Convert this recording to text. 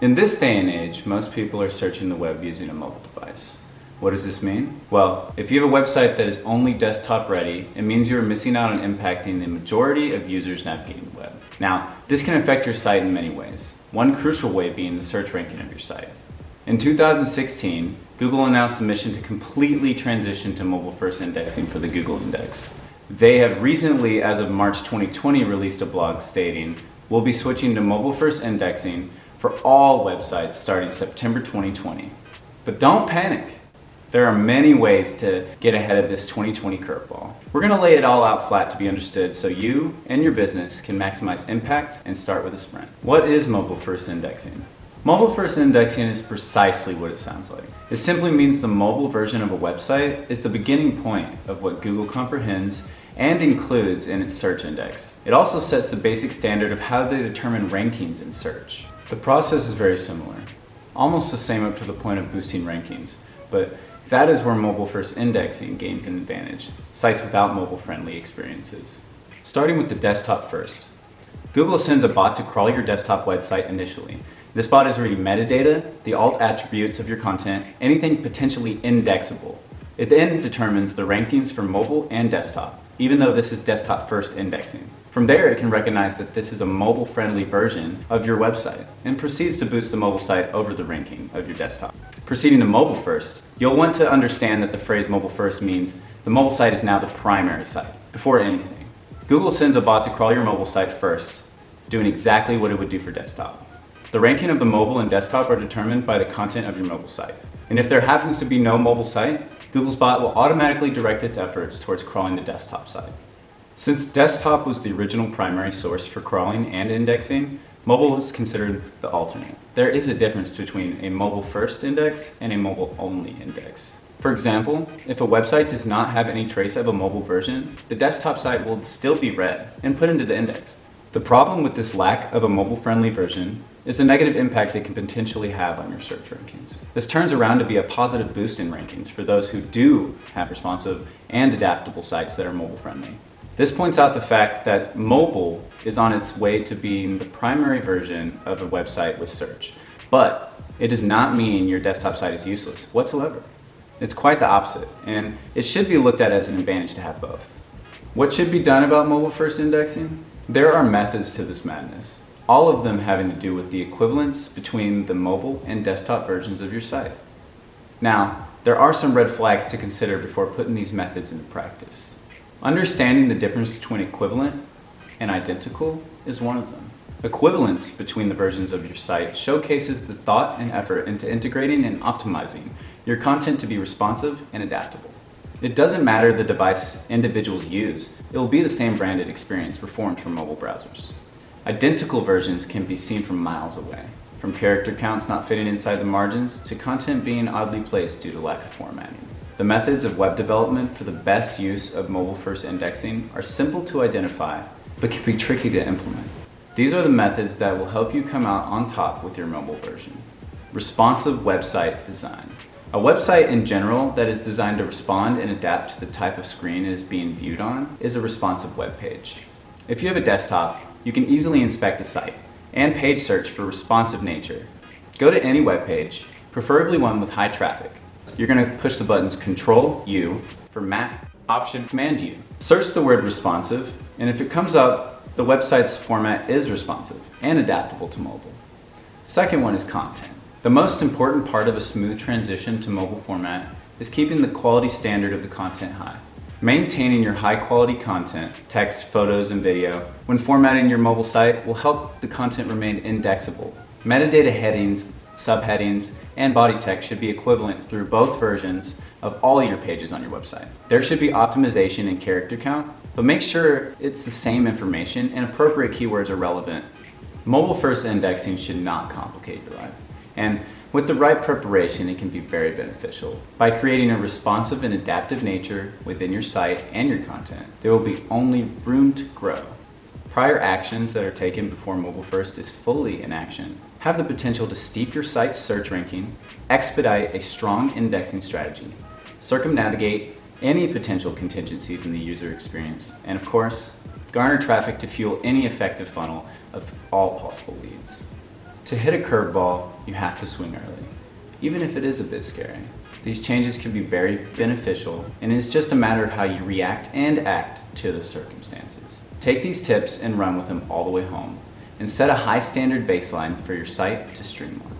In this day and age, most people are searching the web using a mobile device. What does this mean? Well, if you have a website that is only desktop ready, it means you are missing out on impacting the majority of users navigating the web. Now, this can affect your site in many ways. One crucial way being the search ranking of your site. In 2016, Google announced the mission to completely transition to mobile-first indexing for the Google Index. They have recently, as of March 2020, released a blog stating, "We'll be switching to mobile-first indexing for all websites starting September 2020. But don't panic. There are many ways to get ahead of this 2020 curveball. We're going to lay it all out flat to be understood so you and your business can maximize impact and start with a sprint. What is mobile-first indexing? Mobile-first indexing is precisely what it sounds like. It simply means the mobile version of a website is the beginning point of what Google comprehends and includes in its search index. It also sets the basic standard of how they determine rankings in search. The process is very similar, almost the same up to the point of boosting rankings, but that is where mobile-first indexing gains an advantage, sites without mobile-friendly experiences. Starting with the desktop first. Google sends a bot to crawl your desktop website initially. This bot is reading metadata, the alt attributes of your content, anything potentially indexable. It then determines the rankings for mobile and desktop, even though this is desktop first indexing. From there, it can recognize that this is a mobile-friendly version of your website and proceeds to boost the mobile site over the ranking of your desktop. Proceeding to mobile first, you'll want to understand that the phrase mobile first means the mobile site is now the primary site, before anything. Google sends a bot to crawl your mobile site first, doing exactly what it would do for desktop. The ranking of the mobile and desktop are determined by the content of your mobile site. And if there happens to be no mobile site, Google's bot will automatically direct its efforts towards crawling the desktop site. Since desktop was the original primary source for crawling and indexing, mobile is considered the alternate. There is a difference between a mobile-first index and a mobile-only index. For example, if a website does not have any trace of a mobile version, the desktop site will still be read and put into the index. The problem with this lack of a mobile-friendly version is the negative impact it can potentially have on your search rankings. This turns around to be a positive boost in rankings for those who do have responsive and adaptable sites that are mobile-friendly. This points out the fact that mobile is on its way to being the primary version of a website with search, but it does not mean your desktop site is useless whatsoever. It's quite the opposite, and it should be looked at as an advantage to have both. What should be done about mobile-first indexing? There are methods to this madness, all of them having to do with the equivalence between the mobile and desktop versions of your site. Now, there are some red flags to consider before putting these methods into practice. Understanding the difference between equivalent and identical is one of them. Equivalence between the versions of your site showcases the thought and effort into integrating and optimizing your content to be responsive and adaptable. It doesn't matter the device individuals use, it will be the same branded experience performed from mobile browsers. Identical versions can be seen from miles away, from character counts not fitting inside the margins to content being oddly placed due to lack of formatting. The methods of web development for the best use of mobile-first indexing are simple to identify, but can be tricky to implement. These are the methods that will help you come out on top with your mobile version. Responsive website design. A website in general that is designed to respond and adapt to the type of screen it is being viewed on is a responsive web page. If you have a desktop, you can easily inspect the site and page search for responsive nature. Go to any web page, preferably one with high traffic. You're going to push the buttons Control-U for Mac, Option Command-U. Search the word responsive, and if it comes up, the website's format is responsive and adaptable to mobile. Second one is content. The most important part of a smooth transition to mobile format is keeping the quality standard of the content high. Maintaining your high-quality content, text, photos, and video, when formatting your mobile site will help the content remain indexable. Metadata headings, subheadings, and body text should be equivalent through both versions of all your pages on your website. There should be optimization and character count, but make sure it's the same information and appropriate keywords are relevant. Mobile-first indexing should not complicate your life. And with the right preparation, it can be very beneficial. By creating a responsive and adaptive nature within your site and your content, there will be only room to grow. Prior actions that are taken before mobile first is fully in action have the potential to steep your site's search ranking, expedite a strong indexing strategy, circumnavigate any potential contingencies in the user experience, and of course, garner traffic to fuel any effective funnel of all possible leads. To hit a curveball, you have to swing early, even if it is a bit scary. These changes can be very beneficial, and it's just a matter of how you react and act to the circumstances. Take these tips and run with them all the way home, and set a high standard baseline for your site to stream on.